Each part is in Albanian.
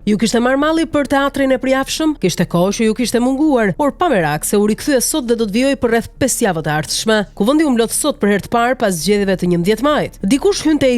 Ju kishte marrë malli për teatrin e përjavshëm, kishte kohë që ju kishte munguar, por pa merak se u rikthye sot dhe do të vijoj për rreth 5 javë të ardhshme. Kuvendi u mblodh sot për herë të parë pas zgjedhjeve të 11 majit. Dikush hynte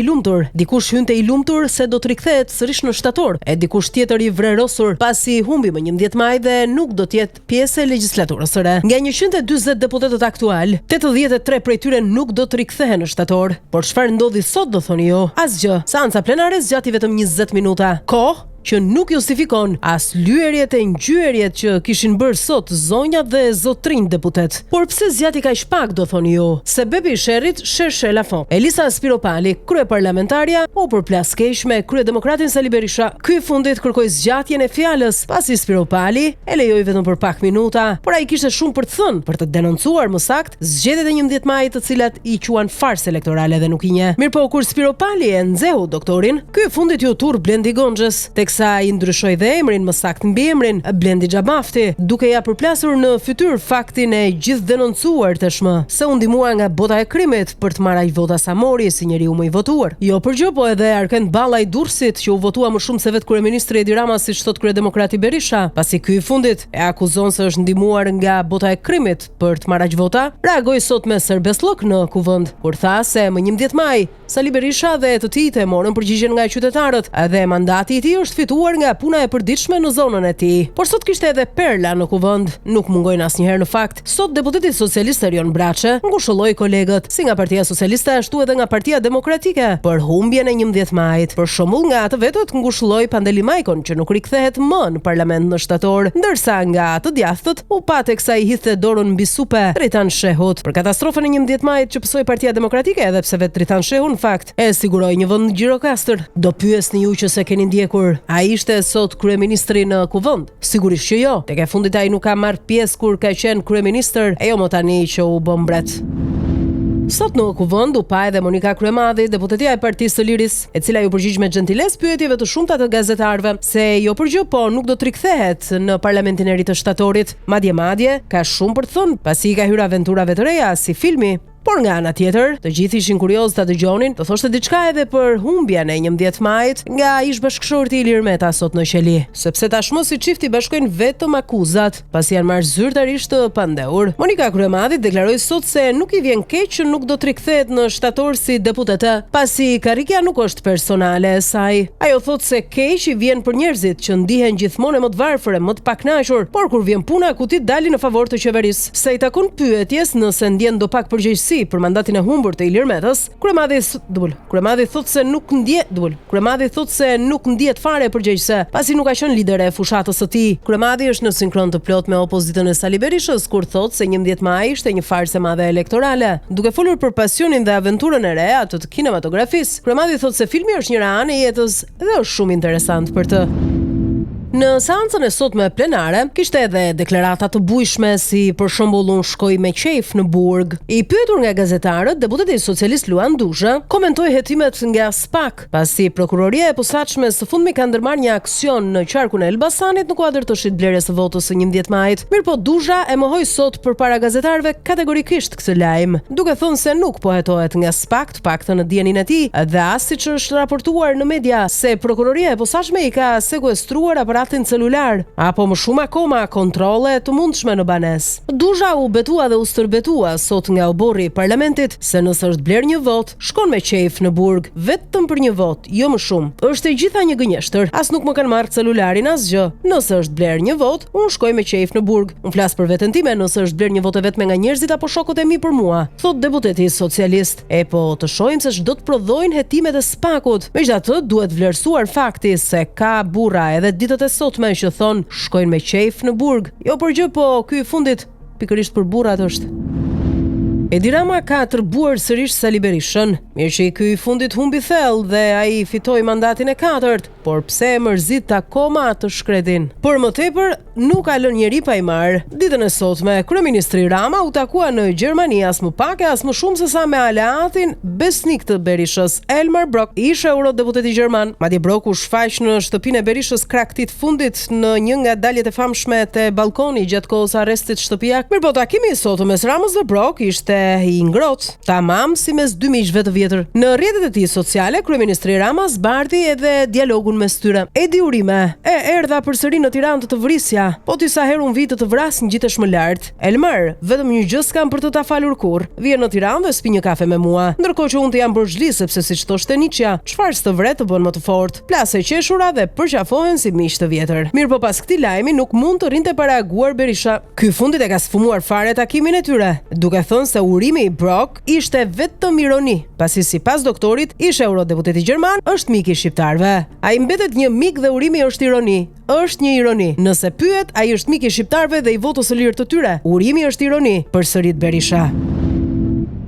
i lumtur se do të rikthehet sërish në shtator, e dikush tjetër i vrerosur pasi humbi më 11 maj dhe nuk do të jetë pjesë e legjislaturës së re. Nga 140 deputetët aktual, 83 prej tyre nuk do të rikthehen në shtator. Por çfarë ndodhi sot do thoni ju? Asgjë. Seanca plenare zgjati vetëm 20 minuta. Kohë që nuk justifikon as lyerjet e ngjyerjet që kishin bërë sot zonja dhe zotrinj deputet. Por pse zgjati kaq pak do thoni ju? Sebebi i sherrit cherche la fin. Elisa Spiropali, kryeparlamentarja, u përplas keq me kryedemokratin Sali Berisha. Ky i fundit kërkoi zgjatjen e fjalës, pasi Spiropali e lejoi vetëm për pak minuta, por ai kishte shumë për të thënë, për të denoncuar më sakt zgjedhjet e 11 majit, të cilat i quan farsë elektorale dhe nuk i njeh. Mirpo kur Spiropali e nxehu doktorin, ky i fundit ju turr Blendi Gonxhës, sa i ndryshoi dhe emrin, më saktë mbiemrin, Blendi Xhabafti, duke ja përplasur në fytyrë faktin e gjithë denoncuar tashmë, se u ndihmua nga bota e krimit për të marrë aq vota sa mori si njeriu më i votuar. Jo për gjë, po edhe Arkend Ballaj Durrësit, që u votua më shumë se vetë kryeministri Edi Rama, siç thot kryedemokrati Berisha, pasi ky i fundit e akuzon se është ndihmuar nga bota e krimit për të marrë aq vota, reagoi sot me serbesllok në kuvend, kur tha se më 11 maj Sali Berisha dhe të tij e morën përgjigjen nga qytetarët, dhe mandati i tij është fituar nga puna e përditshme në zonën e tij. Por sot kishte edhe perla në kuvend, nuk mungojnë asnjëherë në fakt. Sot deputeti socialist Erion Braçe ngushëlloi kolegët, si nga Partia Socialiste ashtu edhe nga Partia Demokratike, për humbjen e 11 majit. Për shembull, nga atë vetët ngushëlloi Pandeli Majkon që nuk rikthehet më në parlament në shtator, ndërsa nga atë djathtët u pa teksa i hidhte dorën mbi supe Dritan Shehut. Për katastrofën e 11 majit që pësoi Partia Demokratike, edhe pse vetë Dritan Shehu në fakt e siguroi një vend në Gjirokastër. Do pyesni ju që se keni ndjekur, ai ishte sot kryeministri në kuvend? Sigurisht që jo. Tek e fundit ai nuk ka marrë pjesë kur ka qenë kryeministër, e jo më tani që u bë mbret. Sot në kuvend u pa edhe Monika Kryemadhi, deputetja e Partisë së Liris, e cila ju përgjigj me gjentilesë pyetjeve të shumta të gazetarëve se jo për gjë, po nuk do të rikthehet në parlamentin e ri të shtatorit. Madje ka shumë për të thënë, pasi i ka hyrë aventurave të reja si filmi. Por nga ana tjetër, të gjithë ishin kurioz ta dëgjonin, të thoshte diçka edhe për humbjen e 11 majit nga ish bashkëshorti Ilir Meta sot në Qeli, sepse tashmë si çifti bashkojnë vetëm akuzat, pasi janë marrë zyrtarisht të pandehur. Monika Kryemadhi deklaroi sot se nuk i vjen keq që nuk do të rikthehet në shtator si deputete, pasi karrika nuk është personale e saj. Ajo thotë se keq i vjen për njerëzit që ndihen gjithmonë më të varfër, më të pakënaqur, por kur vjen puna kutit dalin në favor të qeverisë. Sa i takon pyetjes nëse ndjen do pak përgjegjësi për mandatin e humbur të Ilir Metës, Kryemadhi thotë se nuk ndihet fare përgjegjëse, pasi nuk ka qenë lider e fushatës së tij. Kryemadhi është në sinkron të plot me opozitën e Sali Berishës, kur thotë se 11 maj ishte një farsë e madhe elektorale. Duke folur për pasionin dhe aventurën e re atë të kinematografisë, Kryemadhi thotë se filmi është një anë e jetës dhe është shumë interesant për të. Në seancën e sotme plenare, kishte edhe deklarata të bujshme, si për shembull unë shkoj me qejf në burg. I pyetur nga gazetarët, deputeti socialist Luan Duzha komentoi hetimet nga SPAK, pasi prokuroria e posaçme së fundmi ka ndërmarrë një aksion në qarkun e Elbasanit në kuadër të shitblerjes së votës së 11 majit. Mirpo Duzha e mohoi sot përpara gazetarëve kategorikisht këtë lajm, duke thënë se nuk po hetohet nga SPAK, të paktën në dijenin e tij, dhe as siç është raportuar në media se prokuroria e posaçme i ka sekuestruar aparatin celular, apo më shumë akoma kontrolle të mundshme në banesë. Duzha u betua dhe u stërbetua sot nga oborri i parlamentit se nëse është bler një vot, shkon me qejf në burg, vetëm për një vot, jo më shumë. Është e gjitha një gënjeshtër, as nuk më kanë marrë celularin asgjë. Nëse është bler një vot, unë shkoj me qejf në burg. Unë flas për veten time, nëse është bler një vot e vetme nga njerëzit apo shokët e mi për mua, thot deputeti socialist. E po të shohim se ç'do të prodhojnë hetimet e SPAK-ut. Megjithatë, duhet vlerësuar fakti se ka burra edhe ditët e sotme që thonë shkojnë me qejf në burg. Jo për gjë, po ky i fundit pikërisht për burrat është. Edi Rama ka tërbuar sërish Sali Berishën, mirë që ky i fundit humbi thellë dhe ai fitoi mandatin e 4, por pse e mërzit akoma të shkretin. Por më tepër nuk ka lënë njeri pa i marrë. Ditën e sotme, kryeministri Rama u takua në Gjermani as më pak e as më shumë se sa me aleatin besnik të Berishës, Elmar Brok, ish eurodeputeti gjerman. Madje Brok u shfaq në shtëpinë e Berishës kraktit fundit në një nga daljet e famshme te balkoni gjatë kohës arrestit shtëpiak. Mirpo takimi i sotëm mes Ramës dhe Brok ishte i ngrohtë, tamam si mes dy miqve të vjetër. Në rrjetet e tij sociale, kryeministri Rama zbardhi edhe dialogun mes tyre. Edi Urime erdha përsëri në Tiranë të vrisja, po disa herë unë vitë të vrasin gjitesh më lart. Elmar, vetëm një gjë s'kam për të ta falur kurrë. Vjen në Tiranë dhe spi një kafe me mua. Ndërkohë që unë të jam bërgjli sepse siç thoshte Nietzsche, çfarë s'të vret të bën më të fortë. Plasë qeshura dhe përqafohen si miq të vjetër. Mirë, po pas këtij lajmi nuk mund të rinte para aguar Berisha. Ky fundit e ka sfumuar fare takimin e tyre, duke thënë se urimi i Brok ishte vetëm ironi, pasi sipas doktorit, ish eurodeputati gjerman është mik i shqiptarëve. Ai mbetet një mik dhe urimi është ironi. Është një ironi. Nëse pyet, ai është mik i shqiptarëve dhe i votës së lirë të tyre. Urimi është ironi, përsërit Berisha.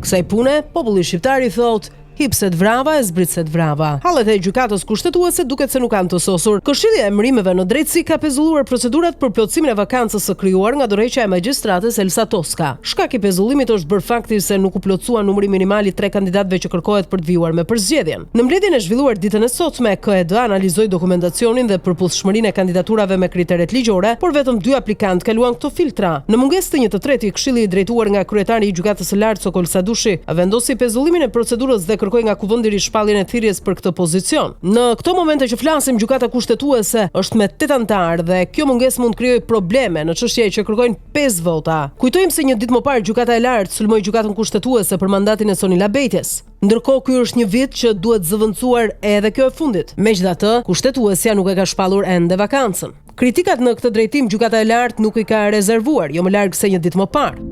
Kësaj pune, populli shqiptar i thotë hipset vrava e zbritset vrava. Hallet e gjykatës kushtetuese duket se nuk kanë të sosur. Këshilli i emërimeve në drejtësi ka pezulluar procedurat për plotësimin e vakancës së krijuar nga dorëheqja e magjistrates Elsa Toska. Shkak i pezullimit është bërë fakti se nuk u plotësua numri minimal i 3 kandidatëve që kërkohet për të vijuar me përzgjedhjen. Në mbledhjen e zhvilluar ditën e sotme, KED analizoi dokumentacionin dhe përputhshmërinë e kandidaturave me kriteret ligjore, por vetëm 2 aplikantë kaluan këto filtra. Në mungesë të një të tretë, këshilli i drejtuar nga kryetari i gjykatës së lartë Sokol Sadushi vendosi pezullimin e procedurës dhe kërkoi nga kuvendiri shpalljen e thirrjes për këtë pozicion. Në këto momente që flasim, gjykata kushtetuese është me 8 anëtar dhe kjo mungesë mund krijojë probleme në çështje që kërkojnë 5 vota. Kujtojmë se një ditë më parë gjykata e lartë sulmoi gjykatën kushtetuese për mandatin e Sonila Bejtjes. Ndërkohë ky është një vit që duhet zëvendësuar edhe kjo e fundit. Megjithatë, kushtetuesja nuk e ka shpallur ende vakancën. Kritikat në këtë drejtim gjykata e lartë nuk i ka rezervuar, jo më larg se një ditë më parë.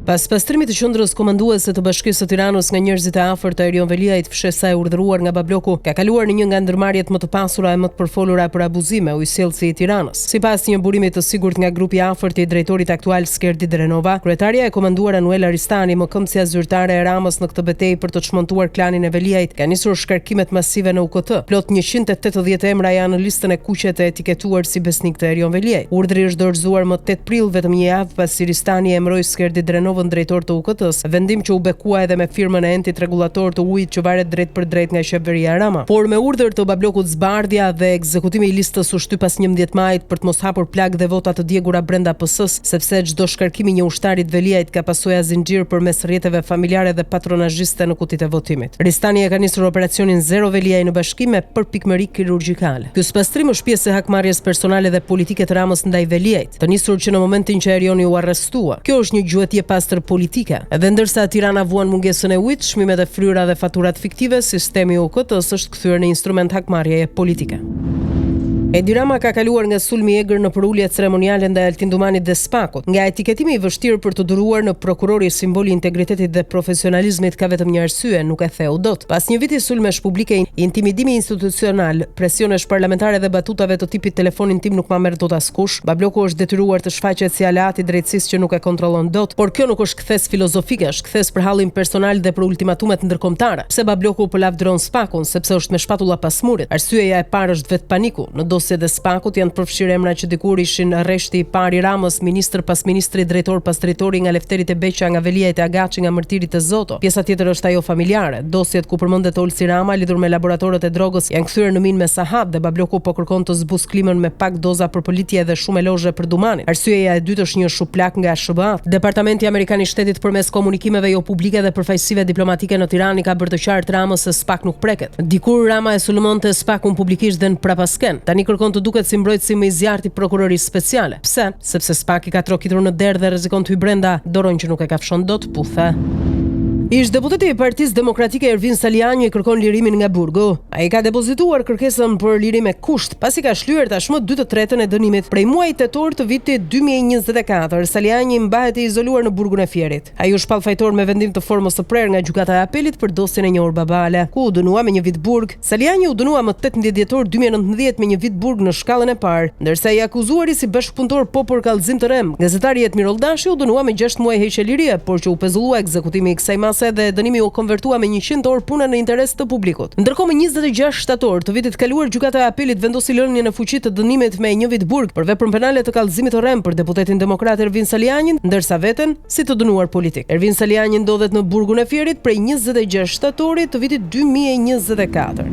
Pas pastrimit të qendrës komanduese të Bashkisë së Tiranës nga njerëzit e afërt të Erion Veliajt, fshesa e urdhëruar nga Babloku ka kaluar në një nga ndërmarrjet më të pasura e më të përfolura për abuzime, ujësjellësi i Tiranës. Sipas një burimi të sigurt nga grupi i afërt i drejtorit aktual Skerdi Drenova, kryetaria e komanduar Anuela Ristani, më këmbësja zyrtare e Ramës në këtë betejë për të çmontuar klanin e Veliajt, ka nisur shkarkimet masive në UKT. Plot 180 emra janë në listën e kuqe të etiketuar si besnik të Erion Veliajt. Urdhri është dorëzuar më 8 prill, vetëm një javë pasi Ristani emëroi Skerdi Drenova drejtor të UKT-s, vendim që u bekua edhe me firmën e entit regulator të ujit që varet drejt për drejt nga qeveria Rama. Por me urdhër të Bablokut zbardhja dhe ekzekutimi i listës u shty pas 11 majit për të mos hapur plagë dhe vota të djegura brenda PS-s, sepse çdo shkarkim i një ushtari të Veliajt ka pasojë zinxhir përmes rrjeteve familjare dhe patronazhiste në kutitë e votimit. Ristani e ka nisur operacionin Zero Veliaj në bashkim me përpikmëri kirurgjikale. Ky pastrim është pjesë e hakmarrjes personale dhe politike të Ramës ndaj Veliajt, të nisur që në momentin që Erioni u arrestua. Kjo është një gjuhëtie politike. Edhe ndërsa Tirana vuan mungesën e ujit, çmimet e fryra dhe faturat fiktive, sistemi i UKT-s është kthyer në instrument hakmarrjeje politike. Edi Rama ka kaluar nga sulmi i egër në përulje ceremoniale ndaj Altin Dumanit dhe Spakut. Nga etiketimi i vështirë për të duruar në prokurori simboli i integritetit dhe profesionalizmit ka vetëm një arsye, nuk e theu dot. Pas një viti sulmesh publike, intimidimi institucional, presionesh parlamentare dhe batutave të tipit telefonin tim nuk ma merr dot askush, Babloku është detyruar të shfaqet si aleat i drejtësisë që nuk e kontrollon dot, por kjo nuk është kthes filozofike, është kthes për hallin personal dhe për ultimatumet ndërkombëtare. Pse Babloku po lavdron Spakun? Sepse është me shpatulla pas murit. Arsyeja e parë është vet paniku. Në dosje dhe Spakut janë përfshirë emra që dikur ishin rreshti i parë i Ramës, ministër pas ministri, drejtor pas drejtori, nga Lefterit e Beqa, nga Veliajt e Agaçi, nga Mërtirit e Zoto. Pjesa tjetër është ajo familjare. Dosjet ku përmendet Olsi Rama lidhur me laboratorët e drogës janë kthyer në minë me sahat dhe Babloku po kërkon të zbus klimën me pak doza për politje dhe shumë elozhe për Dumanin. Arsyeja e dytë është një shuplak nga SBA. Departamenti Amerikan i Shtetit përmes komunikimeve jo publike dhe përfaqësive diplomatike në Tiranë ka bërë të qartë Ramës se Spak nuk preket. Dikur Rama e sulmonte Spakun publikisht dhe në prapasken. Tani kërkon të duket si mbrojtësi më i zjarrt i prokurorisë speciale. Pse? Sepse Spaki ka trokitur në derë dhe rrezikon të hyjë brenda dorën që nuk e ka fshon dot, puthe. Ish deputeti i Partisë Demokratike Ervin Saliani kërkon lirimin nga burgu. Ai ka depozituar kërkesën për lirim me kusht, pasi ka shlyer tashmë 2/3 e dënimit. Prej muajit tetor të vitit 2024, Saliani mbahet i izoluar në burgun e Fierit. Ai u shpall fajtor me vendim të formës së prerë nga gjykata e apelit për dosjen e një orë babale, ku u dënua me një vit burg. Saliani u dënua më 18 dhjetor 2019 me një vit burg në shkallën e parë, ndërsa i akuzuari si bashkëpunëtor po për kallëzim të rrem. Gazetari Jetmir Oldashi u dënua me 6 muaj heqje lirie, por që u pezullua ekzekutimi i kësaj dhe dënimi u konvertua me 100 orë pune në interes të publikut. Ndërkohë, më 26 shtator të vitit kaluar, gjykata e apelit vendosi lënien e fuqit të dënimit me 1 vit burg për veprën penale të kallëzimit të rrem për deputetin demokrat Ervin Salianin, ndërsa veten si të dënuar politik. Ervin Saliani ndodhet në burgun e Fierit prej 26 shtatorit të vitit 2024.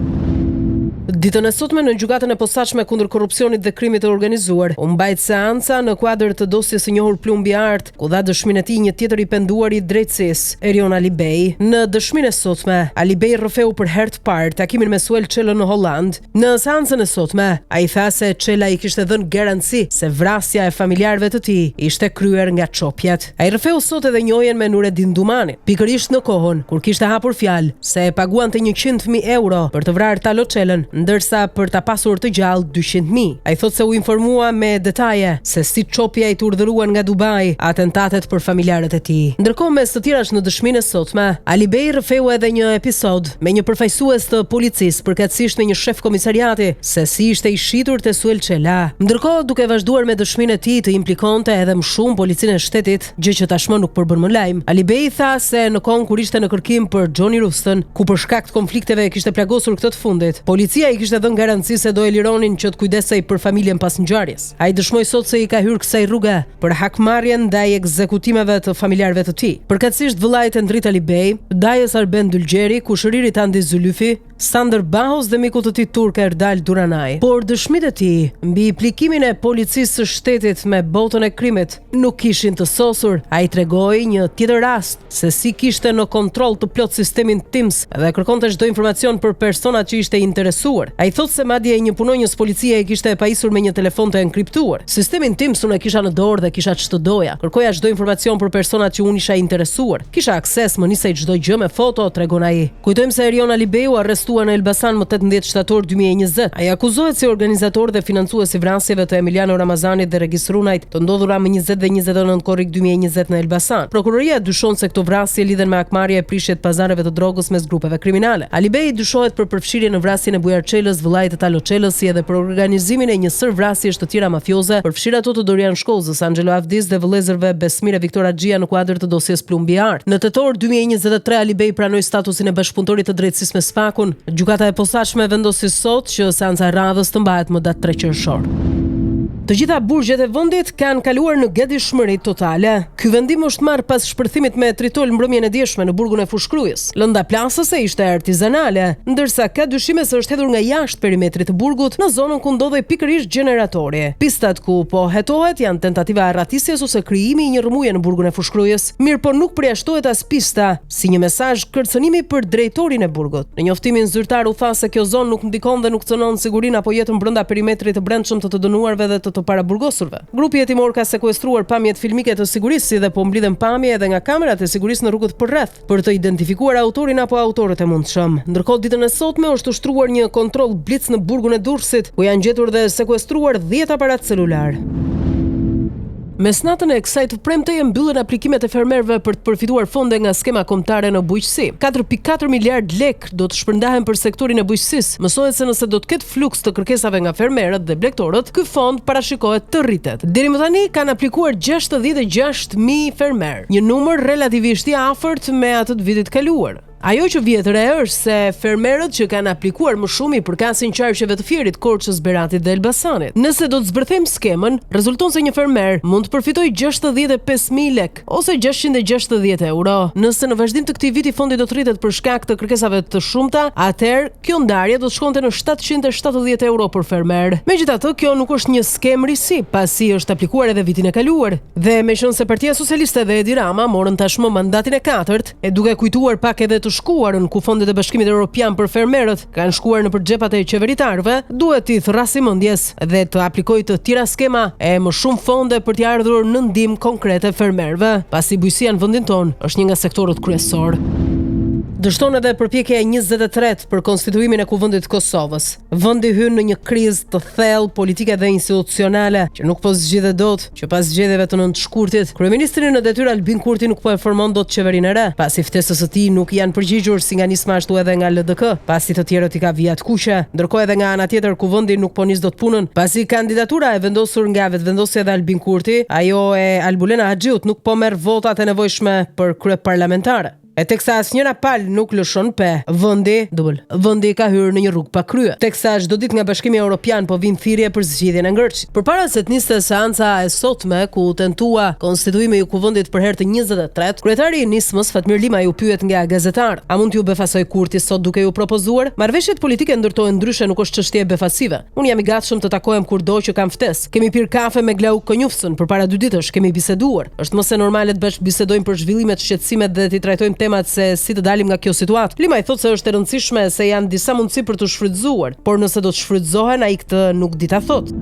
Ditën e sotme në gjykatën e posaçme kundër korrupsionit dhe krimit të organizuar, u mbajt seanca në kuadër të dosjes së njohur Plumbi Art, ku dha dëshminë e tij një tjetër i penduar i drejtësisë, Erion Alibej. Në dëshminë e sotme, Alibej rrëfeu për herë të parë takimin me Suel Çelën në Holland. Në seancën e sotme, ai tha se Çela i kishte dhënë garanci se vrasja e familjarëve të tij ishte kryer nga çopjet. Ai rrëfeu sot edhe njohjen me Nureddin Dumanin, pikërisht në kohën kur kishte hapur fjalë se e paguante 100.000 euro për të vrarë Talo Çelën, ndërsa për ta pasur të gjallë 200.000. Ai thot se u informua me detaje se si çopja i urdhëruan nga Dubai atentatet për familjarët e tij. Ndërkohë, mes të tjerash në dëshminë e sotme, Alibej rrëfeu edhe një episod me një përfaqësues të policisë, përkatësisht me një shef komisariati, se si ishte i shitur te Suel Çela. Ndërkohë, duke vazhduar me dëshminë e tij të implikonte edhe më shumë policinë e shtetit, gjë që tashmë nuk përbën më lajm. Alibej tha se në kohën kur ishte në kërkim për Xhoni Rustën, ku për shkak të konflikteve kishte plagosur këtë të fundit, policia i kishte dhënë garanci se do e lironin që të kujdesej për familjen pas ngjarjes. Ai dëshmoi sot se i ka hyrë kësaj rruge për hakmarrjen ndaj ekzekutimeve të familjarëve të tij. Përkatësisht vëllait e Ndrit Alibej, Dajës Arben Dylgjeri, kushëririt Andi Zylyfi, Sander Bahos dhe miku të tij turk Erdal Duranaj. Por dëshmitë e tij mbi implikimin e policisë së shtetit me botën e krimit nuk kishin të sosur. Ai tregoi një tjetër rast se si kishte në kontroll të plot sistemin TIMS dhe kërkonte çdo informacion për personat që ishte interesuar. Ai thot se madje një punonjës policie e kishte pajisur me një telefon të enkriptuar. Sistemin TIMS unë e kisha në dorë dhe kisha ç'të doja. Kërkoja çdo informacion për personat që unë isha interesuar. Kisha akses, më nisej çdo gjë me foto, tregon ai. Kujtojmë se Erion Alibeu arrestuar në Elbasan më 18 shtator 2020. Ai akuzohet si organizator dhe financues i vrasjeve të Emiliano Ramazanit dhe Regis Runajt, të ndodhura më 20 dhe 29 korrik 2020 në Elbasan. Prokuroria dyshon se këto vrasje lidhen me akmarrje e prishje të pazareve të drogës mes grupeve kriminale. Alibej dyshohet për përfshirje në vrasjen e Bujar Çelës, vëllait të Talo Çelës, si edhe për organizimin e një sër vrasjesh të tjera mafioze, përfshir ato të Dorian Shkozës, Angelo Avdis dhe vëllezërve Besmir e Viktor Axhia në kuadër të dosjes Plumbi Art. Në tetor 2023 Alibej pranoi statusin e bashkëpunëtorit të drejtësisë me SPAK-un. Gjykata e posaçme vendosi sot që seanca e radhës të mbahet më datë 3 qershor. Të gjitha burgjet e vendit kanë kaluar në gatishmëri totale. Ky vendim është marrë pas shpërthimit me tritol mbrëmjen e dieshme në burgun e Fushkrujës. Lënda plasëse ishte artizanale, ndërsa ka dyshime se është hedhur nga jashtë perimetrit të burgut në zonën ku ndodhej pikërisht gjeneratori. Pistat ku po hetohet janë tentativa arratisjes ose krijimi i një rrëmuje në burgun e Fushkrujës. Mirë, po nuk përjashtohet as pista si një mesazh kërcënimi për drejtorin e burgut. Në njoftimin zyrtar u tha se kjo zonë nuk ndikon dhe nuk cënon sigurinë apo jetën brenda perimetrit të brendshëm të dënuarve dhe të paraburgosurve. Grupi hetimor ka sekuestruar pamjet filmike të sigurisë dhe po mblidhen pamje edhe nga kamerat e sigurisë në rrugët përreth për të identifikuar autorin apo autorët e mundshëm. Ndërkohë, ditën e sotme është ushtruar një kontroll blic në burgun e Durrësit, ku janë gjetur dhe sekuestruar 10 aparat celular. Mes natën e kësaj të premte mbyllen aplikimet e fermerëve për të përfituar fonde nga skema kombëtare në bujqësi. 4.4 miliard lek do të shpërndahen për sektorin e bujqësisë. Mësohet se nëse do të ketë fluks të kërkesave nga fermerët dhe blegtorët, ky fond parashikohet të rritet. Deri më tani kanë aplikuar 66.000 fermerë, një numër relativisht i afërt me atë të vitit kaluar. Ajo që vjet re është se fermerët që kanë aplikuar më shumë i përkasin qarqeve të Fierit, Korçës, Beratit dhe Elbasanit. Nëse do të zbërthejmë skemën, rezulton se një fermer mund të përfitojë 65.000 lek ose 660 euro. Nëse në vazhdim të këtij viti fondi do të rritet për shkak të kërkesave të shumta, atëherë kjo ndarje do të shkonte në 770 euro për fermer. Megjithatë, kjo nuk është një skem risi, pasi është aplikuar edhe vitin e kaluar. Dhe meqense Partia Socialiste dhe Edi Rama morën tashmë mandatin e 4, e duke kujtuar pak edhe të shkuarën ku fondet e Bashkimit Evropian për fermerët kanë shkuar në xhepat e qeveritarëve, duhet t'i thrasë mendjes dhe të aplikojë të tjera skema e më shumë fonde për t'i ardhur në ndihmë konkrete fermerëve, pasi bujqësia në vendin tonë është një nga sektorët kryesor. Dështon edhe përpjekja e 23 për konstituimin e Kuvendit të Kosovës. Vendi hyn në një krizë të thellë politike dhe institucionale që nuk po zgjidhet dot, që pas zgjedhjeve të nëntëshkurtit, kryeministri në detyrë Albin Kurti nuk po e formon dot qeverinë e re, pasi ftesës së tij nuk janë përgjigjur si nga nisma ashtu edhe nga LDK, pasi të tjerët i ka vijat kuqe, ndërkohë edhe nga ana tjetër Kuvendi nuk po nis dot punën, pasi kandidatura e vendosur nga vetvendosja e Albin Kurti, ajo e Albulena Haxhiut nuk po merr votat e nevojshme për kryeparlamentare. E teksa asnjëra palë nuk lëshon pe, vendi ka hyrë në një rrugë pa krye. Teksa çdo ditë nga Bashkimi Evropian po vijnë thirrje për zgjidhjen e ngërçit. Përpara se të niste seanca e sotme ku tentua konstituimi i kuvendit për herë të 23, kryetari i nismës Fatmir Lima ju pyet nga gazetar: "A mund t'ju befasoj Kurti sot duke ju propozuar?" Marrëveshjet politike ndërtohen ndryshe, nuk është çështje befasive. Unë jam i gatshëm të takohem kurdo që kam ftesë. Kemi pirë kafe me Glauk Konjufsën përpara 2 ditësh, kemi biseduar. Është mos e normale të bësh bisedojmë për zhvillimet, shqetësimet dhe të trajtojmë temat se si të dalim nga kjo situatë. Lima i thotë se është e rëndësishme se janë disa mundësi për të shfrytzuar, por nëse do të shfrytëzohen, ai këtë nuk di ta thotë.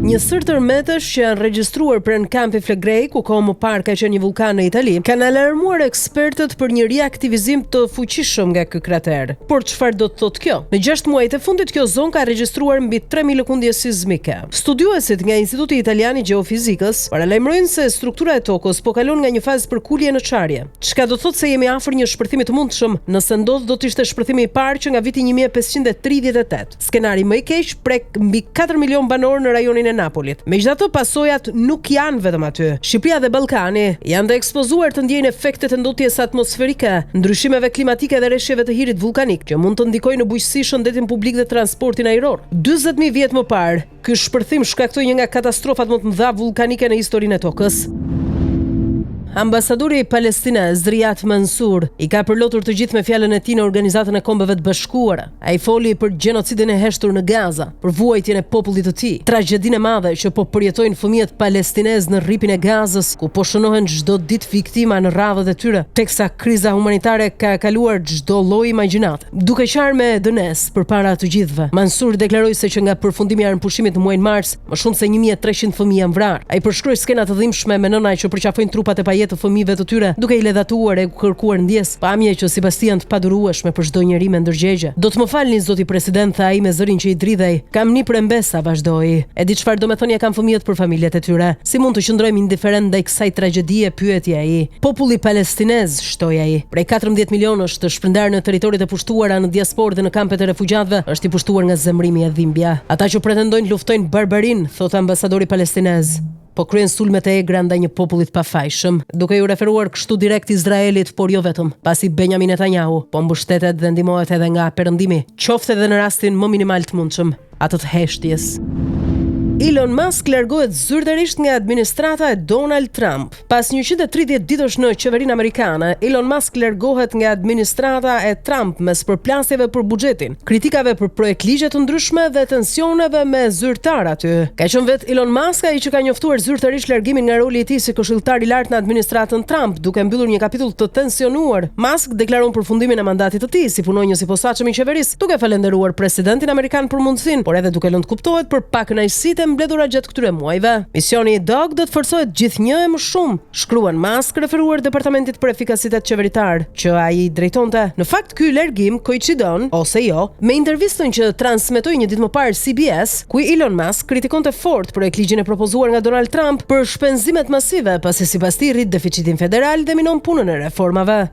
Një sër tërmetesh që janë regjistruar pranë kampi Flegrei, ku kohë më parë ka qenë një vulkan në Itali, kanë alarmuar ekspertët për një riaktivizim të fuqishëm nga ky krater. Por çfarë do të thotë kjo? Në 6 muajt e fundit kjo zonë ka regjistruar mbi 3000 lëkundje sismike. Studiuesit nga Instituti Italian i Gjeofizikës paralajmërojnë se struktura e tokës po kalon nga një fazë përkulje në çarje. Çka do thotë se jemi afër një shpërthimi të mundshëm? Nëse ndodh, do të ishte shpërthimi i parë që nga viti 1538. Skenari më i keq prek mbi 4 milion banor në rajonin e Napolit. Megjithatë, pasojat nuk janë vetëm aty. Shqipëria dhe Ballkani janë të ekspozuar të ndjejnë efektet e ndotjes atmosferike, ndryshimeve klimatike dhe rreshjeve të hirit vulkanik, që mund të ndikojnë në bujqësi, shëndetin publik dhe transportin ajror. 40.000 vjet më parë, ky shpërthim shkaktoi një nga katastrofat më të mëdha vulkanike në historinë e tokës. Ambasadori i Palestinës Riyad Mansour i ka përlotur të gjithë me fjalën e tij në Organizatën e Kombeve të Bashkuara. Ai foli për gjenocidin e heshtur në Gaza, për vuajtjen e popullit të tij, tragjedinë e madhe që po përjetojnë fëmijët palestinezë në rripin e Gazës, ku po shënohen çdo ditë viktima në radhët e tyre, teksa kriza humanitare ka kaluar çdo lloj imagjinate. Duke qarë me dënes përpara të gjithëve, Mansour deklaroi se që nga përfundimi i armëpushimit në muajin mars, më shumë se 1300 fëmijë janë vrarë. Ai përshkroi skena të dhimbshme me nëna që përqafojnë trupat e të fëmijëve të tyre, duke i ledhatuar e kërkuar ndjes, pamje që sipas tij janë të padurueshme për çdo njeri me ndërgjegje. "Do të më falni zoti president," tha ai me zërin që i dridhej. "Kam një prembesa," vazhdoi. "E di çfarë do të thonë kam fëmijët për familjet e tyre. Si mund të qëndrojmë indiferent ndaj kësaj tragjedie?" pyeti ai. "Populli palestinez," shtoi ai, "prej 14 milionësh të shpërndarë në territoret e pushtuara në diasporë dhe në kampet e refugjatëve, është i pushtuar nga zemrimi e dhimbja. Ata që pretendojnë luftojnë barbarinë," thot ambasadori palestinez, "po kryen sulmet e egra ndaj një popullit pafajshëm," duke ju referuar kështu direkt Izraelit, por jo vetëm, pasi Benjamin Netanyahu po mbështetet dhe ndihmohet edhe nga Perëndimi, qoftë edhe në rastin më minimal të mundshëm, atë të heshtjes. Elon Musk largohet zyrtarisht nga administrata e Donald Trump. Pas 130 ditësh në qeverinë amerikane, Elon Musk largohet nga administrata e Trump mes përplasjeve për buxhetin, kritikave për projekt ligje të ndryshme dhe tensioneve me zyrtar aty. Ka qenë vetë Elon Musk ai që ka njoftuar zyrtarisht largimin nga roli i tij si këshilltar i lartë në administratën Trump, duke mbyllur një kapitull të tensionuar. Musk deklaron përfundimin e mandatit të tij si punonjës i posaçëm i qeverisë, duke falendëruar presidentin amerikan për mundësinë, por edhe duke lënë të kuptohet për pakënaqësitë mbledhura gjatë këtyre muajve. Misioni i Dog do të forcohet gjithnjë e më shumë, shkruan Musk referuar departamentit për efikasitet qeveritar, që ai drejtonte. Në fakt ky largim koincidon, ose jo, me intervistën që transmetoi një ditë më parë CBS, ku Elon Musk kritikonte fort projektligjin e propozuar nga Donald Trump për shpenzimet masive, pasi sipas tij rrit deficitin federal dhe minon punën e reformave.